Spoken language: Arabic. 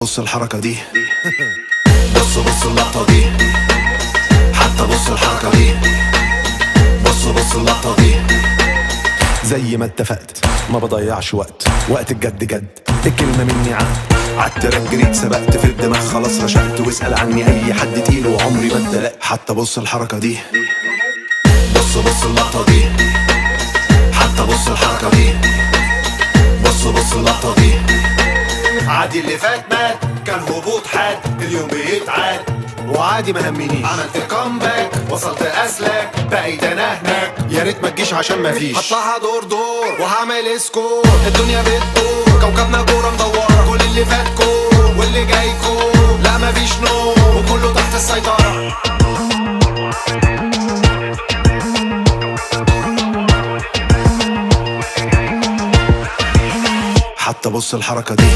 بص الحركة دي. بص اللقطة دي. حتى بص الحركة دي. بص اللقطة دي. زي ما اتفقت ما بضيعش وقت الجد جد، الكلمة مني عالتراك جريت سبقت في الدماغ خلاص رشقت، واسأل عني اي حد تقيل وعمري ما اتدلقت. حتى بص الحركة دي. بص اللقطة دي. حتى بص الحركة دي. بص اللقطة دي. عادي اللي فات مات، كان هبوط حاد، اليوم بيتعاد وعادي ما همنيش. عملت كومباك وصلت اسلاك، بقيت انا هناك، يا ريت ما تجيش عشان ما فيش. هطلعها دور وهعمل سكور، الدنيا بتدور كوكبنا كوره مدوره، كل اللي فات كور واللي جاي كور، لا ما فيش نور وكله تحت السيطره. حتى بص الحركة دي.